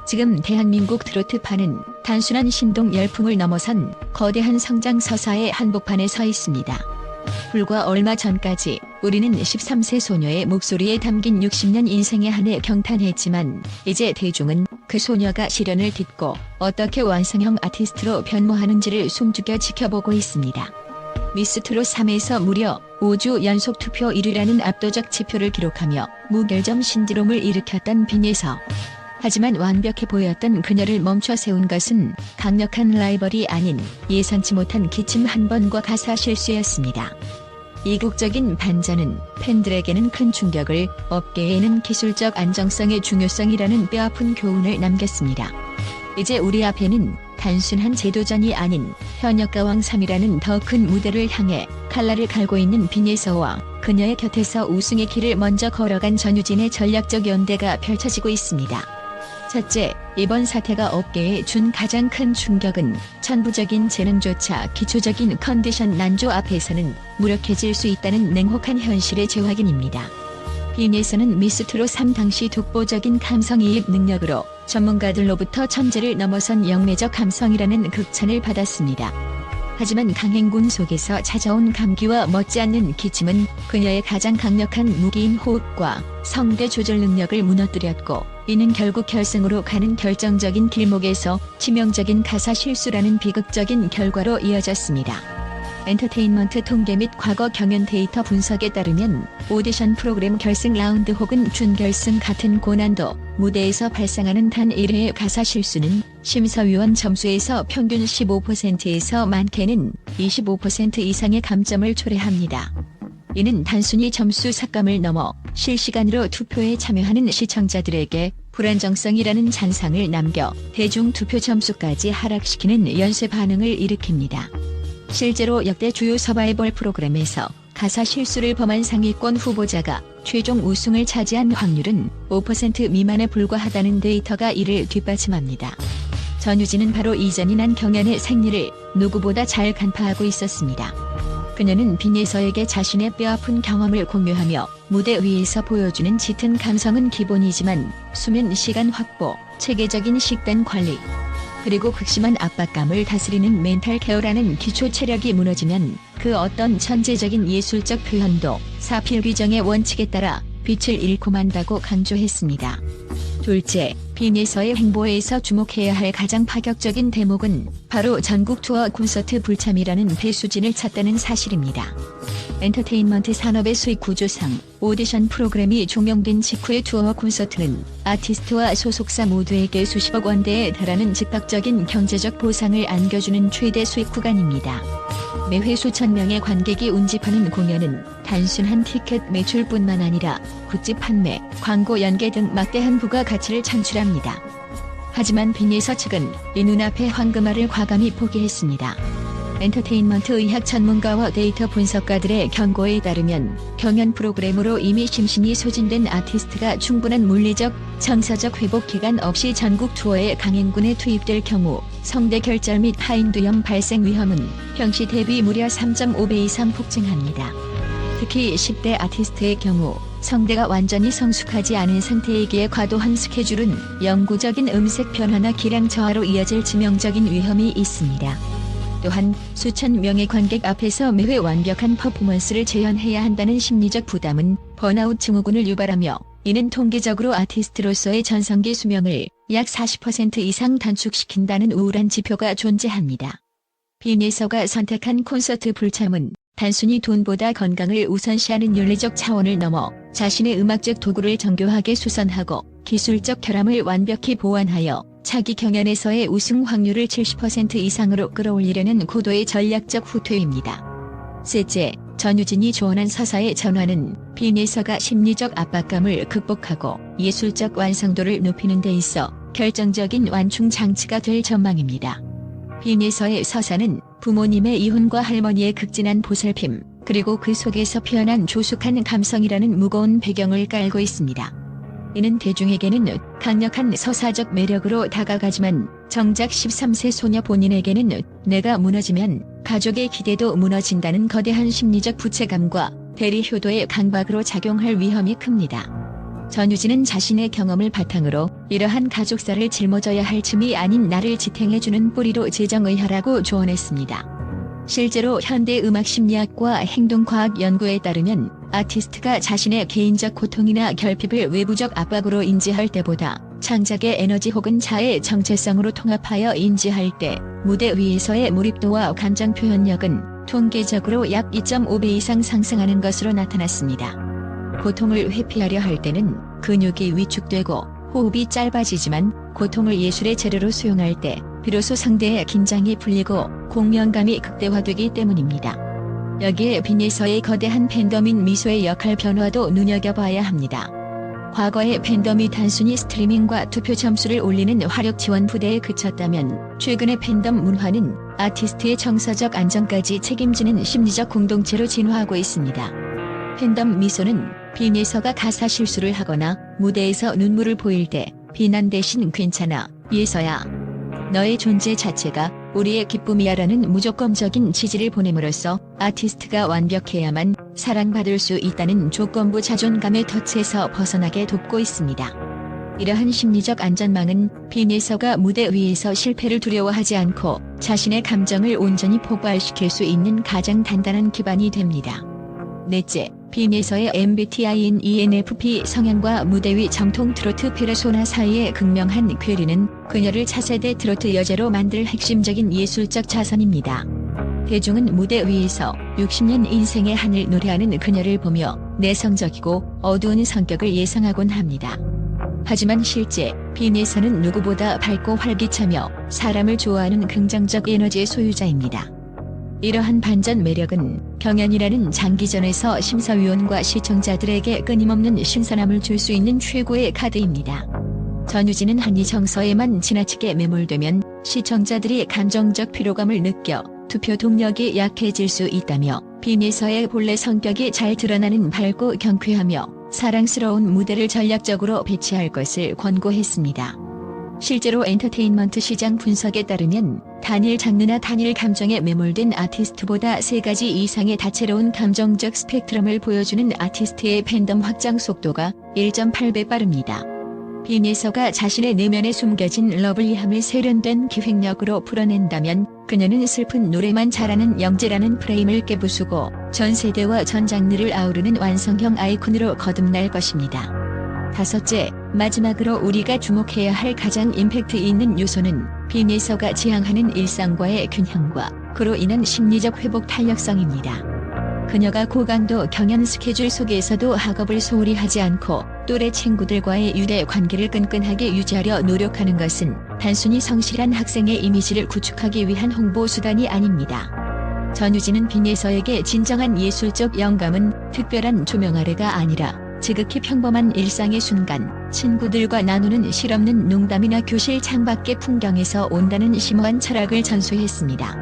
지금 대한민국 트로트판은 단순한 신동 열풍을 넘어선 거대한 성장 서사의 한복판에 서 있습니다. 불과 얼마 전까지 우리는 13세 소녀의 목소리에 담긴 60년 인생의 한에 경탄했지만 이제 대중은 그 소녀가 시련을 딛고 어떻게 완성형 아티스트로 변모하는지를 숨죽여 지켜보고 있습니다. 미스트롯 3에서 무려 5주 연속 투표 1위라는 압도적 지표를 기록하며 무결점 신드롬을 일으켰던 빈예서. 하지만 완벽해 보였던 그녀를 멈춰 세운 것은 강력한 라이벌이 아닌 예상치 못한 기침 한 번과 가사 실수였습니다. 이국적인 반전은 팬들에게는 큰 충격을, 업계에는 기술적 안정성의 중요성이라는 뼈아픈 교훈을 남겼습니다. 이제 우리 앞에는 단순한 재도전이 아닌 현역가왕 3이라는 더 큰 무대를 향해 칼날을 갈고 있는 빈예서와 그녀의 곁에서 우승의 길을 먼저 걸어간 전유진의 전략적 연대가 펼쳐지고 있습니다. 첫째, 이번 사태가 업계에 준 가장 큰 충격은 천부적인 재능조차 기초적인 컨디션 난조 앞에서는 무력해질 수 있다는 냉혹한 현실의 재확인입니다. 빈예서는 미스트롯 3 당시 독보적인 감성이입 능력으로 전문가들로부터 천재를 넘어선 영매적 감성이라는 극찬을 받았습니다. 하지만 강행군 속에서 찾아온 감기와 멋지않는 기침은 그녀의 가장 강력한 무기인 호흡과 성대 조절 능력을 무너뜨렸고, 이는 결국 결승으로 가는 결정적인 길목에서 치명적인 가사 실수라는 비극적인 결과로 이어졌습니다. 엔터테인먼트 통계 및 과거 경연 데이터 분석에 따르면 오디션 프로그램 결승 라운드 혹은 준결승 같은 고난도 무대에서 발생하는 단 1회의 가사 실수는 심사위원 점수에서 평균 15%에서 많게는 25% 이상의 감점을 초래합니다. 이는 단순히 점수 삭감을 넘어 실시간으로 투표에 참여하는 시청자들에게 불안정성이라는 잔상을 남겨 대중 투표 점수까지 하락시키는 연쇄 반응을 일으킵니다. 실제로 역대 주요 서바이벌 프로그램에서 가사 실수를 범한 상위권 후보자가 최종 우승을 차지한 확률은 5% 미만에 불과하다는 데이터가 이를 뒷받침합니다. 전유진은 바로 이전이 난 경연의 생리를 누구보다 잘 간파하고 있었습니다. 그녀는 빈예서에게 자신의 뼈아픈 경험을 공유하며 무대 위에서 보여주는 짙은 감성은 기본이지만 수면 시간 확보, 체계적인 식단 관리, 그리고 극심한 압박감을 다스리는 멘탈 케어라는 기초 체력이 무너지면 그 어떤 천재적인 예술적 표현도 사필귀정의 원칙에 따라 빛을 잃고 만다고 강조했습니다. 둘째, 빈예서의 행보에서 주목해야 할 가장 파격적인 대목은 바로 전국 투어 콘서트 불참이라는 배수진을 쳤다는 사실입니다. 엔터테인먼트 산업의 수익 구조상 오디션 프로그램이 종영된 직후의 투어 콘서트는 아티스트와 소속사 모두에게 수십억 원대에 달하는 즉각적인 경제적 보상을 안겨주는 최대 수익 구간입니다. 매회 수천 명의 관객이 운집하는 공연은 단순한 티켓 매출뿐만 아니라 굿즈 판매, 광고 연계 등 막대한 부가가치를 창출합니다. 하지만 빈예서 측은 이 눈앞의 황금알을 과감히 포기했습니다. 엔터테인먼트 의학 전문가와 데이터 분석가들의 경고에 따르면 경연 프로그램으로 이미 심신이 소진된 아티스트가 충분한 물리적, 정서적 회복 기간 없이 전국 투어에 강행군에 투입될 경우 성대 결절 및 하인두염 발생 위험은 평시 대비 무려 3.5배 이상 폭증합니다. 특히 10대 아티스트의 경우 성대가 완전히 성숙하지 않은 상태이기에 과도한 스케줄은 영구적인 음색 변화나 기량 저하로 이어질致命적인 위험이 있습니다. 또한 수천 명의 관객 앞에서 매회 완벽한 퍼포먼스를 재현해야 한다는 심리적 부담은 번아웃 증후군을 유발하며, 이는 통계적으로 아티스트로서의 전성기 수명을 약 40% 이상 단축시킨다는 우울한 지표가 존재합니다. 빈예서가 선택한 콘서트 불참은 단순히 돈보다 건강을 우선시하는 윤리적 차원을 넘어 자신의 음악적 도구를 정교하게 수선하고 기술적 결함을 완벽히 보완하여 차기 경연에서의 우승 확률을 70% 이상으로 끌어올리려는 고도의 전략적 후퇴입니다. 셋째, 전유진이 조언한 서사의 전환은 빈예서가 심리적 압박감을 극복하고 예술적 완성도를 높이는 데 있어 결정적인 완충 장치가 될 전망입니다. 빈예서의 서사는 부모님의 이혼과 할머니의 극진한 보살핌, 그리고 그 속에서 피어난 조숙한 감성이라는 무거운 배경을 깔고 있습니다. 이는 대중에게는 강력한 서사적 매력으로 다가가지만 정작 13세 소녀 본인에게는 내가 무너지면 가족의 기대도 무너진다는 거대한 심리적 부채감과 대리 효도의 강박으로 작용할 위험이 큽니다. 전유진은 자신의 경험을 바탕으로 이러한 가족사를 짊어져야 할 짐이 아닌 나를 지탱해주는 뿌리로 재정의하라고 조언했습니다. 실제로 현대음악심리학과 행동과학 연구에 따르면 아티스트가 자신의 개인적 고통이나 결핍을 외부적 압박으로 인지할 때보다 창작의 에너지 혹은 자의 정체성으로 통합하여 인지할 때 무대 위에서의 몰입도와 감정 표현력은 통계적으로 약 2.5배 이상 상승하는 것으로 나타났습니다. 고통을 회피하려 할 때는 근육이 위축되고 호흡이 짧아지지만 고통을 예술의 재료로 수용할 때 비로소 상대의 긴장이 풀리고 공명감이 극대화되기 때문입니다. 여기에 빈에서의 거대한 팬덤인 미소의 역할 변화도 눈여겨봐야 합니다. 과거의 팬덤이 단순히 스트리밍과 투표 점수를 올리는 화력 지원 부대에 그쳤다면 최근의 팬덤 문화는 아티스트의 정서적 안정까지 책임지는 심리적 공동체로 진화하고 있습니다. 팬덤 미소는 빈에서가 가사 실수를 하거나 무대에서 눈물을 보일 때 비난 대신 괜찮아, 예서야. 너의 존재 자체가 우리의 기쁨이야라는 무조건적인 지지를 보냄으로써 아티스트가 완벽해야만 사랑받을 수 있다는 조건부 자존감의 덫에서 벗어나게 돕고 있습니다. 이러한 심리적 안전망은 빈에서가 무대 위에서 실패를 두려워하지 않고 자신의 감정을 온전히 폭발시킬 수 있는 가장 단단한 기반이 됩니다. 넷째, 빈에서의 MBTI인 ENFP 성향과 무대 위 정통 트로트 페르소나 사이의 극명한 괴리는 그녀를 차세대 트로트 여제로 만들 핵심적인 예술적 자산입니다. 대중은 무대 위에서 60년 인생의 한을 노래하는 그녀를 보며 내성적이고 어두운 성격을 예상하곤 합니다. 하지만 실제 빈에서는 누구보다 밝고 활기차며 사람을 좋아하는 긍정적 에너지의 소유자입니다. 이러한 반전 매력은 경연이라는 장기전에서 심사위원과 시청자들에게 끊임없는 신선함을 줄 수 있는 최고의 카드입니다. 전유진은 한이 정서에만 지나치게 매몰되면 시청자들이 감정적 피로감을 느껴 투표 동력이 약해질 수 있다며 빈에서의 본래 성격이 잘 드러나는 밝고 경쾌하며 사랑스러운 무대를 전략적으로 배치할 것을 권고했습니다. 실제로 엔터테인먼트 시장 분석에 따르면 단일 장르나 단일 감정에 매몰된 아티스트보다 3가지 이상의 다채로운 감정적 스펙트럼을 보여주는 아티스트의 팬덤 확장 속도가 1.8배 빠릅니다. 빈에서가 자신의 내면에 숨겨진 러블리함을 세련된 기획력으로 풀어낸다면 그녀는 슬픈 노래만 잘하는 영재라는 프레임을 깨부수고 전 세대와 전 장르를 아우르는 완성형 아이콘으로 거듭날 것입니다. 다섯째, 마지막으로 우리가 주목해야 할 가장 임팩트 있는 요소는 빈에서가 지향하는 일상과의 균형과 그로 인한 심리적 회복 탄력성입니다. 그녀가 고강도 경연 스케줄 속에서도 학업을 소홀히 하지 않고 또래 친구들과의 유대 관계를 끈끈하게 유지하려 노력하는 것은 단순히 성실한 학생의 이미지를 구축하기 위한 홍보 수단이 아닙니다. 전유진은 빈에서에게 진정한 예술적 영감은 특별한 조명 아래가 아니라 지극히 평범한 일상의 순간, 친구들과 나누는 실없는 농담이나 교실 창밖의 풍경에서 온다는 심오한 철학을 전수했습니다.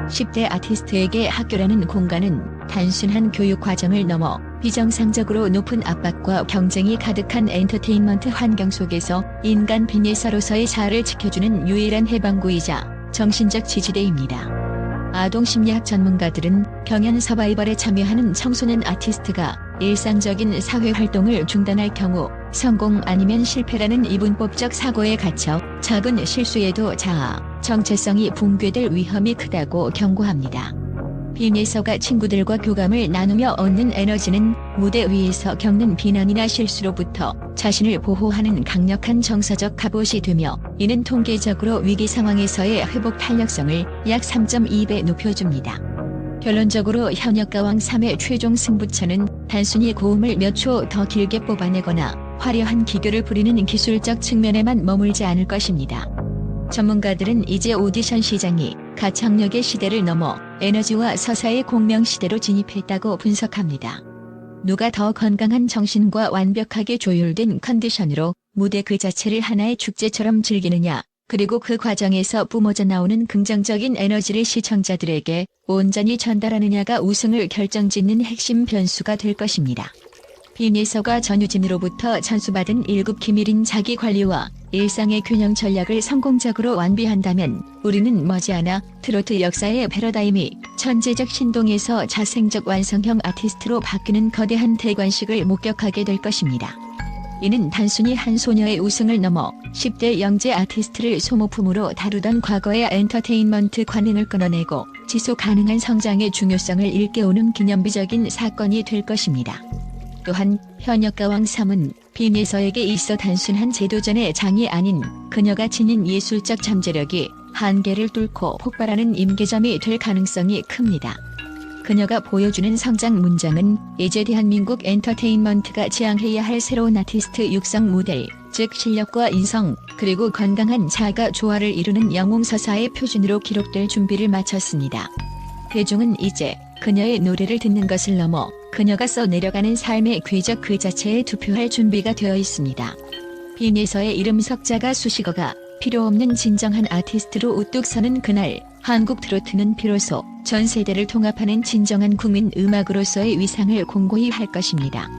10대 아티스트에게 학교라는 공간은 단순한 교육 과정을 넘어 비정상적으로 높은 압박과 경쟁이 가득한 엔터테인먼트 환경 속에서 인간 빈에서로서의 자아를 지켜주는 유일한 해방구이자 정신적 지지대입니다. 아동심리학 전문가들은 경연 서바이벌에 참여하는 청소년 아티스트가 일상적인 사회활동을 중단할 경우 성공 아니면 실패라는 이분법적 사고에 갇혀 작은 실수에도 자아, 정체성이 붕괴될 위험이 크다고 경고합니다. 빈에서가 친구들과 교감을 나누며 얻는 에너지는 무대 위에서 겪는 비난이나 실수로부터 자신을 보호하는 강력한 정서적 갑옷이 되며 이는 통계적으로 위기 상황에서의 회복 탄력성을 약 3.2배 높여줍니다. 결론적으로 현역가왕 3회 최종 승부처는 단순히 고음을 몇 초 더 길게 뽑아내거나 화려한 기교를 부리는 기술적 측면에만 머물지 않을 것입니다. 전문가들은 이제 오디션 시장이 가창력의 시대를 넘어 에너지와 서사의 공명 시대로 진입했다고 분석합니다. 누가 더 건강한 정신과 완벽하게 조율된 컨디션으로 무대 그 자체를 하나의 축제처럼 즐기느냐, 그리고 그 과정에서 뿜어져 나오는 긍정적인 에너지를 시청자들에게 온전히 전달하느냐가 우승을 결정짓는 핵심 변수가 될 것입니다. 빈에서가 전유진으로부터 전수받은 1급 기밀인 자기관리와 일상의 균형 전략을 성공적으로 완비한다면 우리는 머지않아 트로트 역사의 패러다임이 천재적 신동에서 자생적 완성형 아티스트로 바뀌는 거대한 대관식을 목격하게 될 것입니다. 이는 단순히 한 소녀의 우승을 넘어 10대 영재 아티스트를 소모품으로 다루던 과거의 엔터테인먼트 관행을 끊어내고 지속 가능한 성장의 중요성을 일깨우는 기념비적인 사건이 될 것입니다. 또한 현역가왕 3은 빈예서에게 있어 단순한 제도전의 장이 아닌 그녀가 지닌 예술적 잠재력이 한계를 뚫고 폭발하는 임계점이 될 가능성이 큽니다. 그녀가 보여주는 성장 문장은 이제 대한민국 엔터테인먼트가 지향해야 할 새로운 아티스트 육성 모델, 즉 실력과 인성, 그리고 건강한 자가 조화를 이루는 영웅서사의 표준으로 기록될 준비를 마쳤습니다. 대중은 이제 그녀의 노래를 듣는 것을 넘어 그녀가 써내려가는 삶의 궤적 그 자체에 투표할 준비가 되어 있습니다. 빈예서의 이름 석자가 수식어가 필요 없는 진정한 아티스트로 우뚝 서는 그날, 한국 트로트는 비로소 전 세대를 통합하는 진정한 국민 음악으로서의 위상을 공고히 할 것입니다.